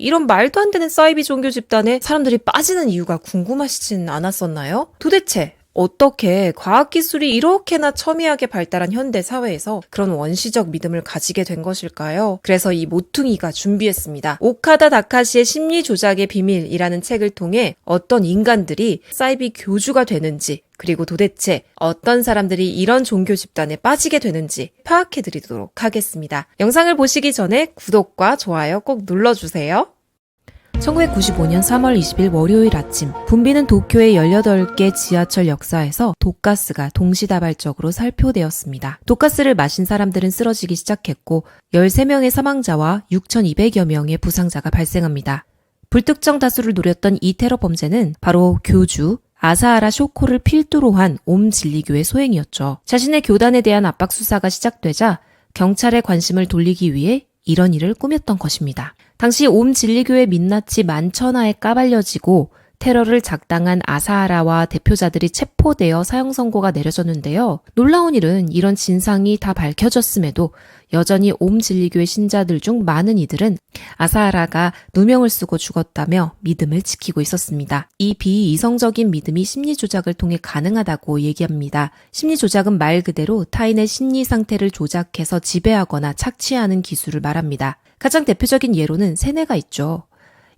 이런 말도 안 되는 사이비 종교 집단에 사람들이 빠지는 이유가 궁금하시진 않았었나요? 도대체 어떻게 과학기술이 이렇게나 첨예하게 발달한 현대 사회에서 그런 원시적 믿음을 가지게 된 것일까요? 그래서 이 모퉁이가 준비했습니다. 오카다 다카시의 심리조작의 비밀이라는 책을 통해 어떤 인간들이 사이비 교주가 되는지, 그리고 도대체 어떤 사람들이 이런 종교 집단에 빠지게 되는지 파악해드리도록 하겠습니다. 영상을 보시기 전에 구독과 좋아요 꼭 눌러주세요. 1995년 3월 20일 월요일 아침, 붐비는 도쿄의 18개 지하철 역사에서 독가스가 동시다발적으로 살포되었습니다. 독가스를 마신 사람들은 쓰러지기 시작했고 13명의 사망자와 6,200여 명의 부상자가 발생합니다. 불특정 다수를 노렸던 이 테러 범죄는 바로 교주 아사하라 쇼코를 필두로 한 옴진리교의 소행이었죠. 자신의 교단에 대한 압박 수사가 시작되자 경찰의 관심을 돌리기 위해 이런 일을 꾸몄던 것입니다. 당시 옴진리교의 민낯이 만천하에 까발려지고 테러를 작당한 아사하라와 대표자들이 체포되어 사형 선고가 내려졌는데요. 놀라운 일은 이런 진상이 다 밝혀졌음에도 여전히 옴진리교의 신자들 중 많은 이들은 아사하라가 누명을 쓰고 죽었다며 믿음을 지키고 있었습니다. 이 비이성적인 믿음이 심리조작을 통해 가능하다고 얘기합니다. 심리조작은 말 그대로 타인의 심리 상태를 조작해서 지배하거나 착취하는 기술을 말합니다. 가장 대표적인 예로는 세뇌가 있죠.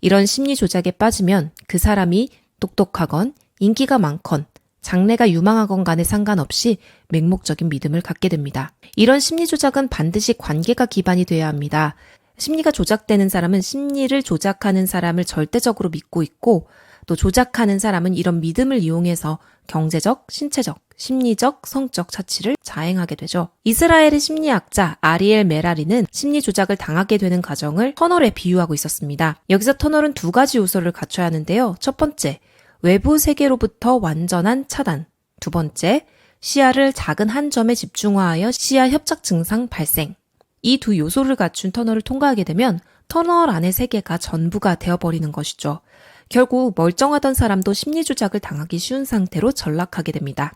이런 심리 조작에 빠지면 그 사람이 똑똑하건 인기가 많건 장래가 유망하건 간에 상관없이 맹목적인 믿음을 갖게 됩니다. 이런 심리 조작은 반드시 관계가 기반이 돼야 합니다. 심리가 조작되는 사람은 심리를 조작하는 사람을 절대적으로 믿고 있고 또 조작하는 사람은 이런 믿음을 이용해서 경제적, 신체적, 심리적, 성적 차치를 자행하게 되죠. 이스라엘의 심리학자 아리엘 메라리는 심리 조작을 당하게 되는 과정을 터널에 비유하고 있었습니다. 여기서 터널은 두 가지 요소를 갖춰야 하는데요. 첫 번째, 외부 세계로부터 완전한 차단. 두 번째, 시야를 작은 한 점에 집중화하여 시야 협착 증상 발생. 이 두 요소를 갖춘 터널을 통과하게 되면 터널 안의 세계가 전부가 되어버리는 것이죠. 결국 멀쩡하던 사람도 심리조작을 당하기 쉬운 상태로 전락하게 됩니다.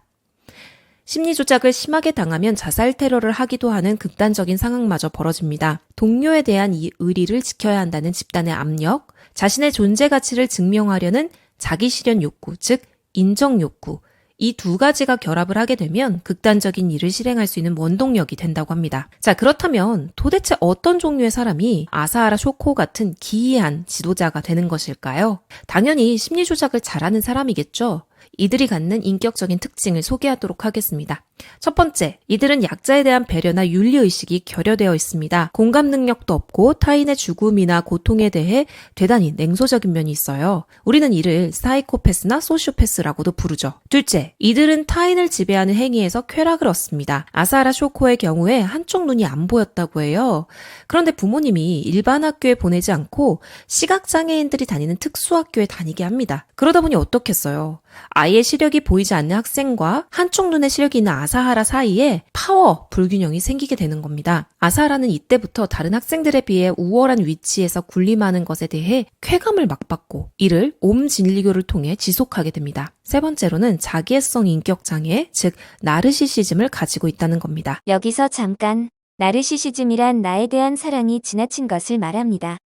심리조작을 심하게 당하면 자살 테러를 하기도 하는 극단적인 상황마저 벌어집니다. 동료에 대한 이 의리를 지켜야 한다는 집단의 압력, 자신의 존재 가치를 증명하려는 자기 실현 욕구, 즉 인정 욕구, 이 두 가지가 결합을 하게 되면 극단적인 일을 실행할 수 있는 원동력이 된다고 합니다. 자, 그렇다면 도대체 어떤 종류의 사람이 아사하라 쇼코 같은 기이한 지도자가 되는 것일까요? 당연히 심리조작을 잘하는 사람이겠죠. 이들이 갖는 인격적인 특징을 소개하도록 하겠습니다. 첫 번째, 이들은 약자에 대한 배려나 윤리의식이 결여되어 있습니다. 공감 능력도 없고 타인의 죽음이나 고통에 대해 대단히 냉소적인 면이 있어요. 우리는 이를 사이코패스나 소시오패스라고도 부르죠. 둘째, 이들은 타인을 지배하는 행위에서 쾌락을 얻습니다. 아사하라 쇼코의 경우에 한쪽 눈이 안 보였다고 해요. 그런데 부모님이 일반 학교에 보내지 않고 시각장애인들이 다니는 특수학교에 다니게 합니다. 그러다 보니 어떻겠어요? 아예 시력이 보이지 않는 학생과 한쪽 눈에 시력이 있는 아사하라 사이에 파워 불균형이 생기게 되는 겁니다. 아사하라는 이때부터 다른 학생들에 비해 우월한 위치에서 군림하는 것에 대해 쾌감을 막 받고 이를 옴진리교를 통해 지속하게 됩니다. 세 번째로는 자기애성 인격장애, 즉 나르시시즘을 가지고 있다는 겁니다. 여기서 잠깐, 나르시시즘이란 나에 대한 사랑이 지나친 것을 말합니다.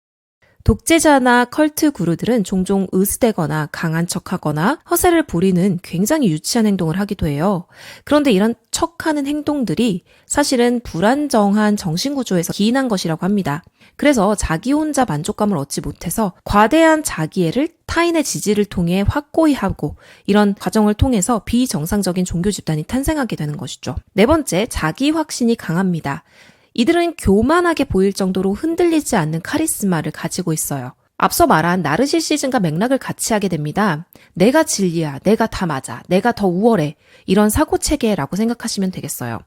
독재자나 컬트 구루들은 종종 으스대거나 강한 척하거나 허세를 부리는 굉장히 유치한 행동을 하기도 해요. 그런데 이런 척하는 행동들이 사실은 불안정한 정신구조에서 기인한 것이라고 합니다. 그래서 자기 혼자 만족감을 얻지 못해서 과대한 자기애를 타인의 지지를 통해 확고히 하고 이런 과정을 통해서 비정상적인 종교 집단이 탄생하게 되는 것이죠. 네 번째, 자기 확신이 강합니다. 이들은 교만하게 보일 정도로 흔들리지 않는 카리스마를 가지고 있어요. 앞서 말한 나르시시즘과 맥락을 같이 하게 됩니다. 내가 진리야, 내가 다 맞아, 내가 더 우월해, 이런 사고체계라고 생각하시면 되겠어요.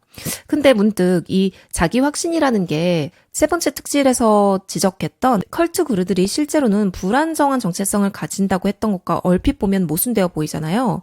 근데 문득 이 자기 확신이라는 게 세 번째 특질에서 지적했던 컬트 그루들이 실제로는 불안정한 정체성을 가진다고 했던 것과 얼핏 보면 모순되어 보이잖아요.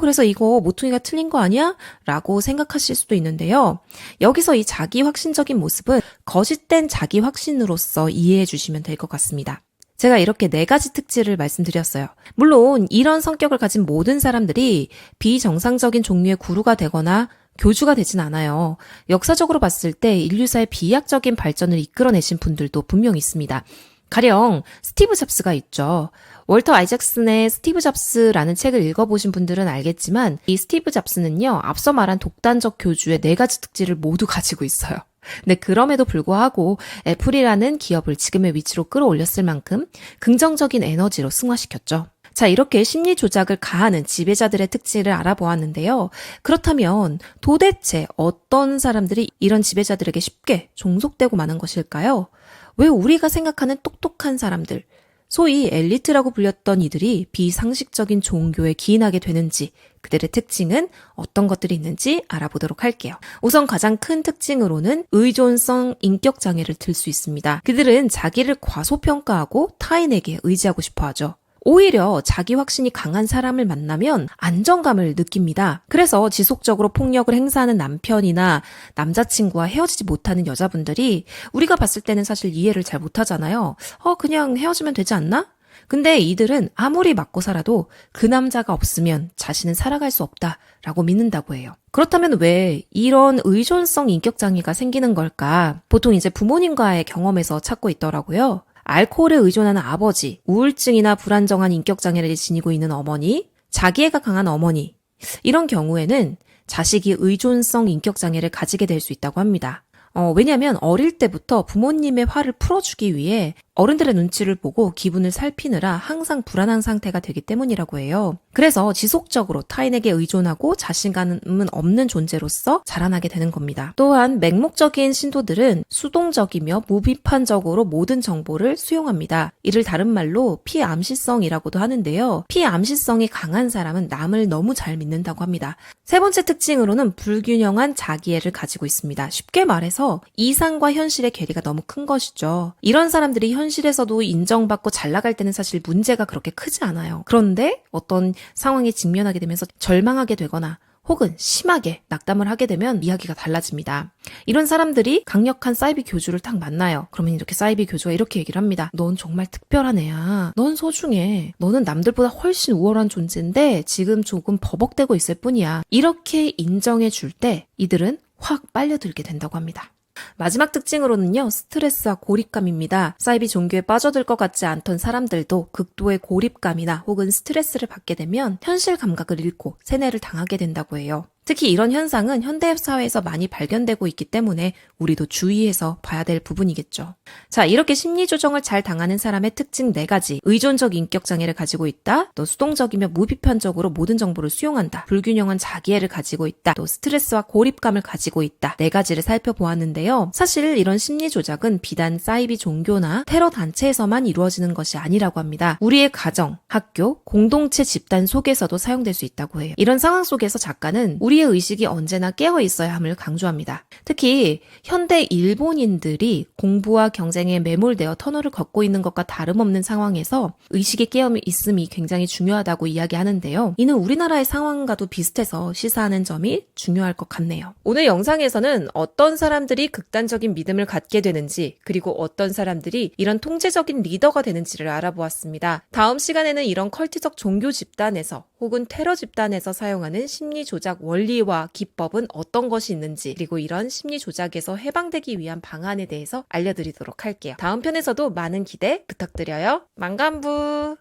그래서 이거 모퉁이가 틀린 거 아니야? 라고 생각하실 수도 있는데요. 여기서 이 자기 확신적인 모습은 거짓된 자기 확신으로서 이해해 주시면 될 것 같습니다. 제가 이렇게 4가지 특질을 말씀드렸어요. 물론 이런 성격을 가진 모든 사람들이 비정상적인 종류의 구루가 되거나 교주가 되진 않아요. 역사적으로 봤을 때 인류사의 비약적인 발전을 이끌어내신 분들도 분명히 있습니다. 가령 스티브 잡스가 있죠. 월터 아이작슨의 스티브 잡스라는 책을 읽어보신 분들은 알겠지만 이 스티브 잡스는요, 앞서 말한 독단적 교주의 4가지 특질을 모두 가지고 있어요. 근데 그럼에도 불구하고 애플이라는 기업을 지금의 위치로 끌어올렸을 만큼 긍정적인 에너지로 승화시켰죠. 자, 이렇게 심리 조작을 가하는 지배자들의 특질을 알아보았는데요. 그렇다면 도대체 어떤 사람들이 이런 지배자들에게 쉽게 종속되고 마는 것일까요? 왜 우리가 생각하는 똑똑한 사람들, 소위 엘리트라고 불렸던 이들이 비상식적인 종교에 기인하게 되는지, 그들의 특징은 어떤 것들이 있는지 알아보도록 할게요. 우선 가장 큰 특징으로는 의존성 인격 장애를 들 수 있습니다. 그들은 자기를 과소평가하고 타인에게 의지하고 싶어 하죠. 오히려 자기 확신이 강한 사람을 만나면 안정감을 느낍니다. 그래서 지속적으로 폭력을 행사하는 남편이나 남자친구와 헤어지지 못하는 여자분들이 우리가 봤을 때는 사실 이해를 잘 못하잖아요. 그냥 헤어지면 되지 않나? 근데 이들은 아무리 맞고 살아도 그 남자가 없으면 자신은 살아갈 수 없다라고 믿는다고 해요. 그렇다면 왜 이런 의존성 인격장애가 생기는 걸까? 보통 이제 부모님과의 경험에서 찾고 있더라고요. 알코올에 의존하는 아버지, 우울증이나 불안정한 인격장애를 지니고 있는 어머니, 자기애가 강한 어머니, 이런 경우에는 자식이 의존성 인격장애를 가지게 될 수 있다고 합니다. 왜냐하면 어릴 때부터 부모님의 화를 풀어주기 위해 어른들의 눈치를 보고 기분을 살피느라 항상 불안한 상태가 되기 때문이라고 해요. 그래서 지속적으로 타인에게 의존하고 자신감은 없는 존재로서 자라나게 되는 겁니다. 또한 맹목적인 신도들은 수동적이며 무비판적으로 모든 정보를 수용합니다. 이를 다른 말로 피암시성이라고도 하는데요. 피암시성이 강한 사람은 남을 너무 잘 믿는다고 합니다. 세 번째 특징으로는 불균형한 자기애를 가지고 있습니다. 쉽게 말해서 이상과 현실의 괴리가 너무 큰 것이죠. 이런 사람들이 현실에서도 인정받고 잘 나갈 때는 사실 문제가 그렇게 크지 않아요. 그런데 어떤 상황에 직면하게 되면서 절망하게 되거나 혹은 심하게 낙담을 하게 되면 이야기가 달라집니다. 이런 사람들이 강력한 사이비 교주를 딱 만나요. 그러면 이렇게 사이비 교주가 이렇게 얘기를 합니다. 넌 정말 특별한 애야. 넌 소중해. 너는 남들보다 훨씬 우월한 존재인데 지금 조금 버벅대고 있을 뿐이야. 이렇게 인정해 줄 때 이들은 확 빨려들게 된다고 합니다. 마지막 특징으로는요, 스트레스와 고립감입니다. 사이비 종교에 빠져들 것 같지 않던 사람들도 극도의 고립감이나 혹은 스트레스를 받게 되면 현실 감각을 잃고 세뇌를 당하게 된다고 해요. 특히 이런 현상은 현대 사회에서 많이 발견되고 있기 때문에 우리도 주의해서 봐야 될 부분이겠죠. 자, 이렇게 심리 조정을 잘 당하는 사람의 특징 4가지. 의존적 인격 장애를 가지고 있다. 또 수동적이며 무비판적으로 모든 정보를 수용한다. 불균형한 자기애를 가지고 있다. 또 스트레스와 고립감을 가지고 있다. 4가지를 살펴보았는데요. 사실 이런 심리 조작은 비단 사이비 종교나 테러 단체에서만 이루어지는 것이 아니라고 합니다. 우리의 가정, 학교, 공동체 집단 속에서도 사용될 수 있다고 해요. 이런 상황 속에서 작가는 우리의 의식이 언제나 깨어 있어야 함을 강조합니다. 특히 현대 일본인들이 공부와 경쟁에 매몰되어 터널을 걷고 있는 것과 다름없는 상황에서 의식의 깨어 있음이 굉장히 중요하다고 이야기하는데요. 이는 우리나라의 상황과도 비슷해서 시사하는 점이 중요할 것 같네요. 오늘 영상에서는 어떤 사람들이 극단적인 믿음을 갖게 되는지, 그리고 어떤 사람들이 이런 통제적인 리더가 되는지를 알아보았습니다. 다음 시간에는 이런 컬트적 종교 집단에서 혹은 테러 집단에서 사용하는 심리 조작 원리와 기법은 어떤 것이 있는지, 그리고 이런 심리 조작에서 해방되기 위한 방안에 대해서 알려드리도록 할게요. 다음 편에서도 많은 기대 부탁드려요. 만감부!